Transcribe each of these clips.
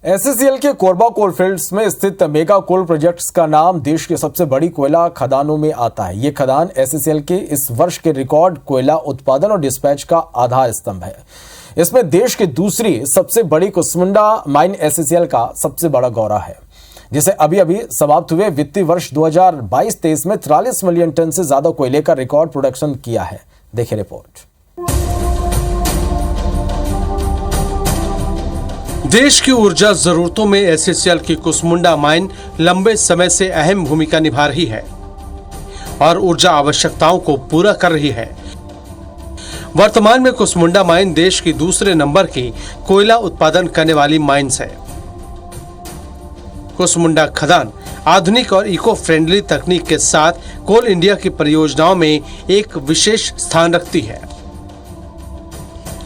SCCL के Korba coalfields में स्थित मेगा कोल प्रोजेक्ट्स का नाम देश की सबसे बड़ी कोयला खदानों में आता है। ये खदान एससीसीएल के इस वर्ष के रिकॉर्ड कोयला उत्पादन और डिस्पैच का आधार स्तंभ है। इसमें देश की दूसरी सबसे बड़ी कुसमुंडा माइन एससीसीएल का सबसे बड़ा गौरा है, जिसे अभी अभी समाप्त हुए वित्तीय वर्ष 2022-23 में 43 मिलियन टन से ज्यादा कोयले का रिकॉर्ड प्रोडक्शन किया है। देखिए रिपोर्ट। देश की ऊर्जा जरूरतों में एससीसीएल की कुसमुंडा माइन लंबे समय से अहम भूमिका निभा रही है और ऊर्जा आवश्यकताओं को पूरा कर रही है। वर्तमान में कुसमुंडा माइन देश की दूसरे नंबर की कोयला उत्पादन करने वाली माइंस है। कुसमुंडा खदान आधुनिक और इको फ्रेंडली तकनीक के साथ कोल इंडिया की परियोजनाओं में एक विशेष स्थान रखती है।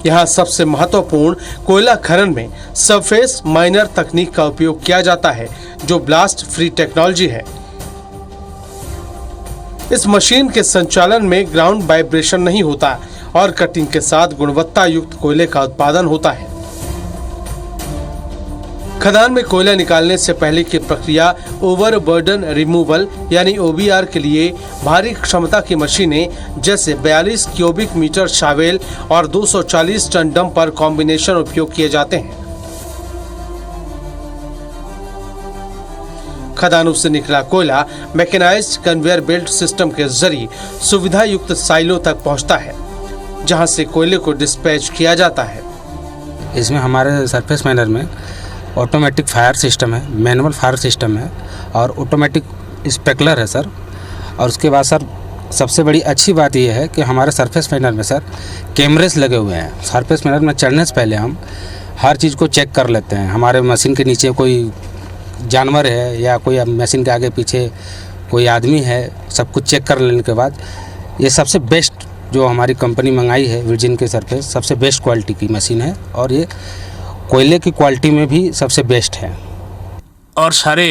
यहाँ सबसे महत्वपूर्ण कोयला खनन में सरफेस माइनर तकनीक का उपयोग किया जाता है, जो ब्लास्ट फ्री टेक्नोलॉजी है। इस मशीन के संचालन में ग्राउंड वाइब्रेशन नहीं होता और कटिंग के साथ गुणवत्ता युक्त कोयले का उत्पादन होता है। खदान में कोयला निकालने से पहले की प्रक्रिया ओवरबर्डन रिमूवल यानी ओबीआर के लिए भारी क्षमता की मशीनें जैसे 42 क्यूबिक मीटर शावेल और 240 टन डंपर कॉम्बिनेशन उपयोग किए जाते हैं। खदानों से निकला कोयला मैकेनाइज्ड कन्वेयर बेल्ट सिस्टम के जरिए सुविधा युक्त साइलों तक पहुंचता है, जहां से कोयले को डिस्पैच किया जाता है। इसमें हमारे सरफेस माइनर में ऑटोमेटिक फायर सिस्टम है, मैनुअल फायर सिस्टम है और ऑटोमेटिक स्पेकलर है सर। और उसके बाद सर सबसे बड़ी अच्छी बात यह है कि हमारे सरफेस माइनर में सर कैमरेस लगे हुए हैं। सरफेस माइनर में चढ़ने से पहले हम हर चीज़ को चेक कर लेते हैं। हमारे मशीन के नीचे कोई जानवर है या कोई मशीन के आगे पीछे कोई आदमी है, सब कुछ चेक कर लेने के बाद ये सबसे बेस्ट जो हमारी कंपनी मंगाई है वर्जिन के सरफेस, सबसे बेस्ट क्वालिटी की मशीन है और ये कोयले की क्वालिटी में भी सबसे बेस्ट है। और सारे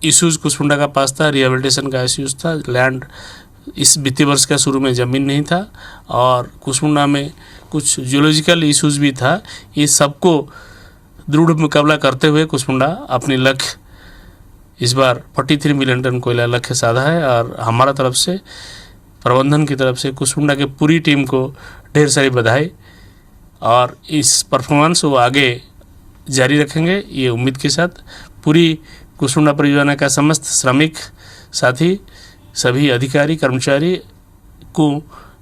इश्यूज कुसमुंडा का पास था। रिहेबिलिटेशन का इश्यूज था, लैंड इस वित्तीय वर्ष का शुरू में ज़मीन नहीं था और कुसमुंडा में कुछ जियोलॉजिकल इश्यूज भी था। ये सबको दृढ़ मुकाबला करते हुए कुसमुंडा अपनी लक्ष्य इस बार 43 मिलियन टन कोयला लक्ष्य साधा है। और हमारा तरफ से, प्रबंधन की तरफ से कुसमुंडा के पूरी टीम को ढेर सारी बधाई और इस परफॉर्मेंस वो आगे जारी रखेंगे, ये उम्मीद के साथ। पूरी कुसमुंडा परियोजना का समस्त श्रमिक साथी, सभी अधिकारी कर्मचारी को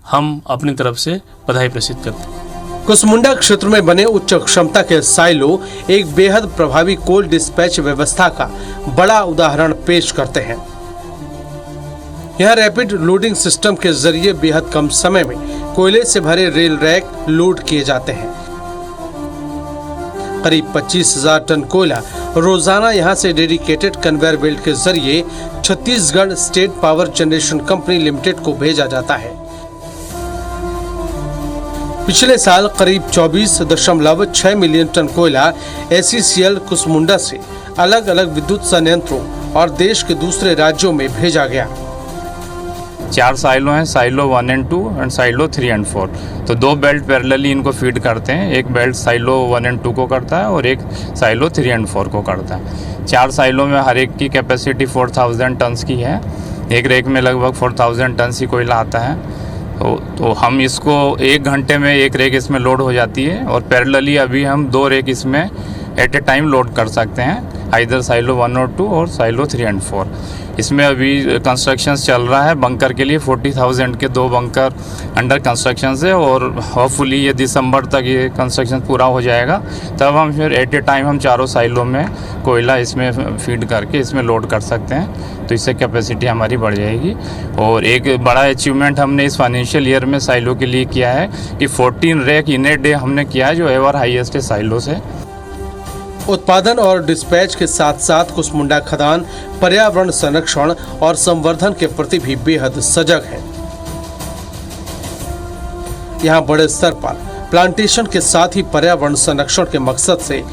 हम अपनी तरफ से बधाई प्रेषित करते हैं। कुसमुंडा क्षेत्र में बने उच्च क्षमता के साइलो एक बेहद प्रभावी कोल डिस्पैच व्यवस्था का बड़ा उदाहरण पेश करते हैं। यहाँ रैपिड लोडिंग सिस्टम के जरिए बेहद कम समय में कोयले से भरे रेल रैक लोड किए जाते हैं। करीब 25,000 टन कोयला रोजाना यहाँ से डेडिकेटेड कन्वेयर बेल्ट के जरिए Chhattisgarh state power generation company limited को भेजा जाता है। पिछले साल करीब 24.6 मिलियन टन कोयला एससीसीएल कुसमुंडा से अलग अलग विद्युत संयंत्रों और देश के दूसरे राज्यों में भेजा गया। 4 साइलो हैं, silo 1 and 2 and silo 3 and 4। तो 2 बेल्ट पैरेलली इनको फीड करते हैं। एक बेल्ट साइलो 1 and 2 को करता है और एक साइलो 3 and 4 को करता है। 4 साइलो में हर एक की कैपेसिटी 4000 टन्स की है। एक रेक में लगभग 4000 टन ही कोयला आता है। तो हम इसको 1 घंटे में एक रेक इसमें लोड हो जाती है और पैरेलली अभी हम 2 रेक इसमें एट ए टाइम लोड कर सकते हैं, आइदर साइलो 1 और 2 और साइलो 3 and 4। इसमें अभी कंस्ट्रक्शन चल रहा है। बंकर के लिए 40,000 के 2 बंकर अंडर कंस्ट्रक्शन है और होपफुली ये दिसंबर तक ये कंस्ट्रक्शन पूरा हो जाएगा। तब हम फिर एट ए टाइम हम चारों साइलों में कोयला इसमें फीड करके इसमें लोड कर सकते हैं। तो इससे कैपेसिटी हमारी बढ़ जाएगी। और एक बड़ा अचीवमेंट हमने इस फाइनेंशियल ईयर में साइलो के लिए किया है कि 14 रैक इन ए डे हमने किया है, जो एवर हाईएस्ट है साइलो से। उत्पादन और डिस्पैच के साथ साथ कुसमुंडा खदान पर्यावरण संरक्षण और संवर्धन के प्रति भी बेहद सजग है। यहाँ बड़े स्तर पर प्लांटेशन के साथ ही पर्यावरण संरक्षण के मकसद से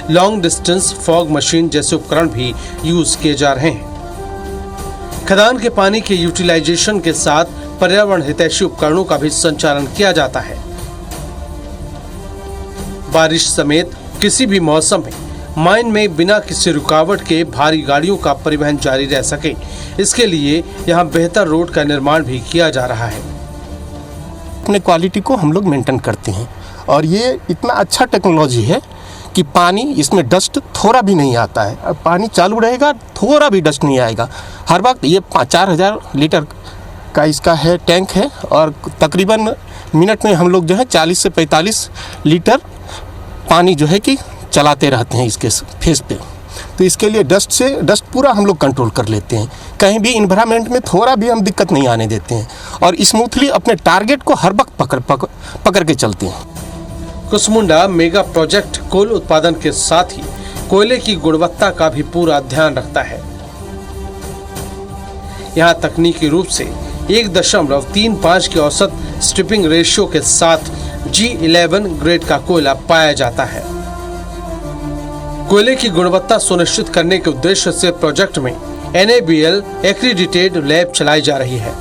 लॉन्ग डिस्टेंस फॉग मशीन जैसे उपकरण भी यूज किए जा रहे हैं। खदान के पानी के यूटिलाइजेशन के साथ पर्यावरण हितैषी उपकरणों का भी संचालन किया जाता है। बारिश समेत किसी भी मौसम में माइन में बिना किसी रुकावट के भारी गाड़ियों का परिवहन जारी रह सके, इसके लिए यहाँ बेहतर रोड का निर्माण भी किया जा रहा है। अपने क्वालिटी को हम लोग मेंटेन करते हैं और ये इतना अच्छा टेक्नोलॉजी है कि पानी इसमें डस्ट थोड़ा भी नहीं आता है। अब पानी चालू रहेगा, थोड़ा भी डस्ट नहीं आएगा। हर वक्त ये 4000 लीटर का इसका है टैंक है और तकरीबन मिनट में हम लोग जो है 40 से 45 लीटर पानी जो है कि चलाते रहते हैं इसके फेस पे। तो इसके लिए डस्ट पूरा हम लोग कंट्रोल कर लेते हैं। कहीं भी इन्वायरमेंट में थोड़ा भी हम दिक्कत नहीं आने देते हैं और स्मूथली अपने टारगेट को हर वक्त पकड़ के चलते हैं। कुसमुंडा मेगा प्रोजेक्ट कोल उत्पादन के साथ ही कोयले की गुणवत्ता का भी पूरा ध्यान रखता है। यहाँ तकनीकी रूप से 1.35 के औसत स्ट्रिपिंग रेशियो के साथ G11 ग्रेड का कोयला पाया जाता है। कोयले की गुणवत्ता सुनिश्चित करने के उद्देश्य से प्रोजेक्ट में NABL एक्रीडिटेड लैब चलाई जा रही है,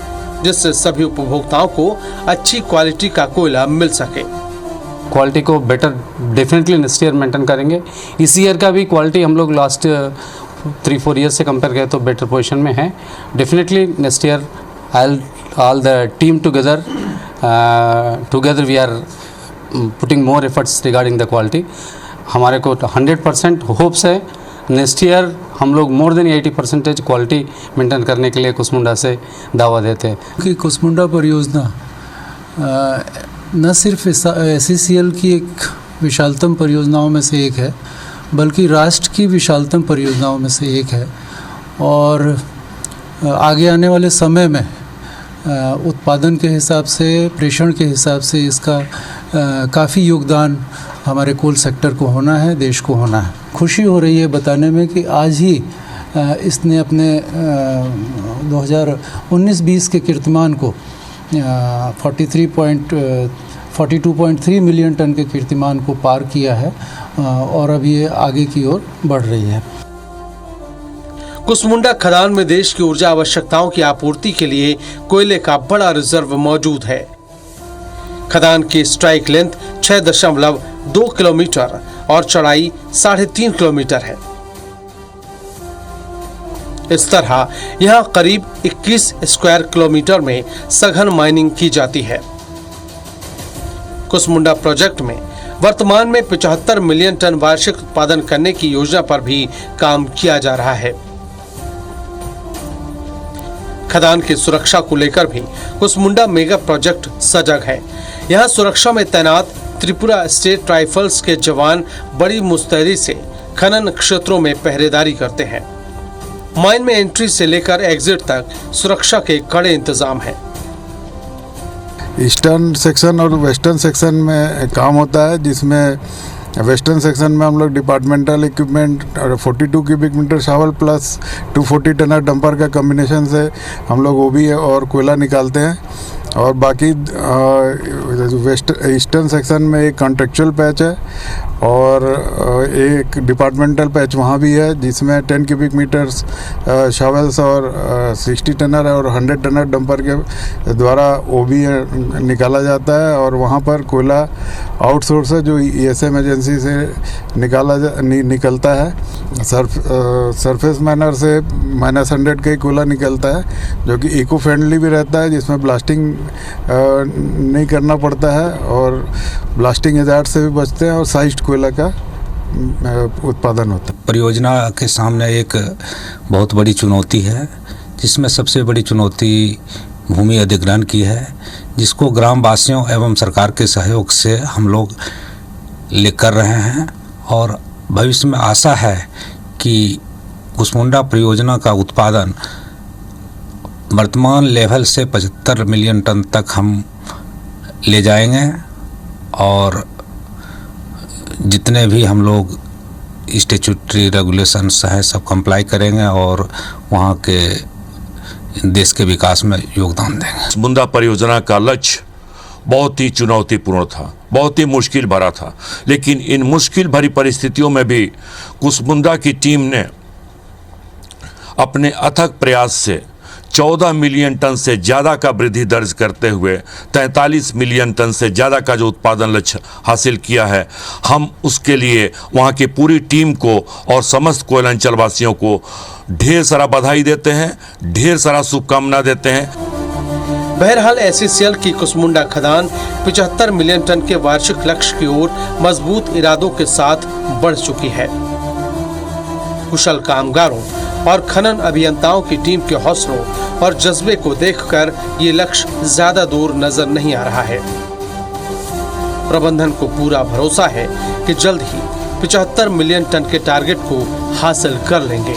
जिससे सभी उपभोक्ताओं को अच्छी क्वालिटी का कोयला मिल सके। क्वालिटी को better definitely next year maintain करेंगे। इस ईयर का भी क्वालिटी हम लोग लास्ट 3-4 ईयर से कंपेयर करें तो बेटर पोजीशन में है। Definitely next year all the team together we are putting more efforts regarding the quality। हमारे को 100% होप्स है नेक्स्ट ईयर हम लोग मोर देन 80% क्वालिटी मेंटेन करने के लिए कुसमुंडा से दावा देते हैं कि कुसमुंडा परियोजना न सिर्फ SCCL की एक विशालतम परियोजनाओं में से एक है, बल्कि राष्ट्र की विशालतम परियोजनाओं में से एक है और आगे आने वाले समय में उत्पादन के हिसाब से, प्रेषण के हिसाब से इसका काफ़ी योगदान हमारे कोल सेक्टर को होना है, देश को होना है। खुशी हो रही है बताने में कि आज ही इसने अपने 2019-20 के कीर्तिमान को 42.3 मिलियन टन के कीर्तिमान को पार किया है और अब ये आगे की ओर बढ़ रही है। कुसमुंडा खदान में देश की ऊर्जा आवश्यकताओं की आपूर्ति के लिए कोयले का बड़ा रिजर्व मौजूद है। खदान की स्ट्राइक लेंथ 6.2 किलोमीटर और चौड़ाई 3.5 किलोमीटर है। इस तरह यहां करीब 21 स्क्वायर किलोमीटर में सघन माइनिंग की जाती है। कुसमुंडा प्रोजेक्ट में वर्तमान में 75 मिलियन टन वार्षिक उत्पादन करने की योजना पर भी काम किया जा रहा है। खदान की सुरक्षा को लेकर भी कुसमुंडा मेगा प्रोजेक्ट सजग है। यहाँ सुरक्षा में तैनात त्रिपुरा स्टेट राइफल्स के जवान बड़ी मुस्तैदी से खनन क्षेत्रों में पहरेदारी करते हैं। माइन में एंट्री से लेकर एग्जिट तक सुरक्षा के कड़े इंतजाम हैं। ईस्टर्न सेक्शन और वेस्टर्न सेक्शन में काम होता है, जिसमें वेस्टर्न सेक्शन में हम लोग डिपार्टमेंटल इक्विपमेंट और 42 cubic metre shovel plus 240 tonner dumper का कम्बिनेशन से हम लोग ओबी और कोयला निकालते हैं और बाकी ईस्टर्न सेक्शन में एक कॉन्ट्रेक्चुअल पैच है और एक डिपार्टमेंटल पैच वहाँ भी है, जिसमें 10 क्यूबिक मीटर्स शावल्स और 60 टनर और 100 टनर डंपर के द्वारा ओबी निकाला जाता है और वहाँ पर कोयला आउटसोर्स है जो ESM एजेंसी से निकलता है। सरफेस मैनर से -100 का ही कोयला निकलता है, जो कि इको फ्रेंडली भी रहता है, जिसमें ब्लास्टिंग नहीं करना पड़ता है और ब्लास्टिंग हजार्ड से भी बचते हैं और साइज्ड कोयला का उत्पादन होता है। परियोजना के सामने एक बहुत बड़ी चुनौती है, जिसमें सबसे बड़ी चुनौती भूमि अधिग्रहण की है, जिसको ग्रामवासियों एवं सरकार के सहयोग से हम लोग कर रहे हैं और भविष्य में आशा है कि कुसमुंडा परियोजना का उत्पादन वर्तमान लेवल से 75 मिलियन टन तक हम ले जाएंगे और जितने भी हम लोग स्टैट्यूटरी रेगुलेशंस हैं सब कंप्लाई करेंगे और वहाँ के देश के विकास में योगदान देंगे। कुसमुंडा परियोजना का लक्ष्य बहुत ही चुनौतीपूर्ण था, बहुत ही मुश्किल भरा था, लेकिन इन मुश्किल भरी परिस्थितियों में भी कुसमुंडा की टीम ने अपने अथक प्रयास से 14 मिलियन टन से ज़्यादा का वृद्धि दर्ज करते हुए 43 मिलियन टन से ज़्यादा का जो उत्पादन लक्ष्य हासिल किया है, हम उसके लिए वहाँ की पूरी टीम को और समस्त कोयलांचल वासियों को ढेर सारा बधाई देते हैं, ढेर सारा शुभकामना देते हैं। बहरहाल एससीसीएल की कुसमुंडा खदान 75 मिलियन टन के वार्षिक लक्ष्य की ओर मजबूत इरादों के साथ बढ़ चुकी है। कुशल कामगारों और खनन अभियंताओं की टीम के हौसलों और जज्बे को देखकर ये लक्ष्य ज्यादा दूर नजर नहीं आ रहा है। प्रबंधन को पूरा भरोसा है कि जल्द ही 75 मिलियन टन के टारगेट को हासिल कर लेंगे।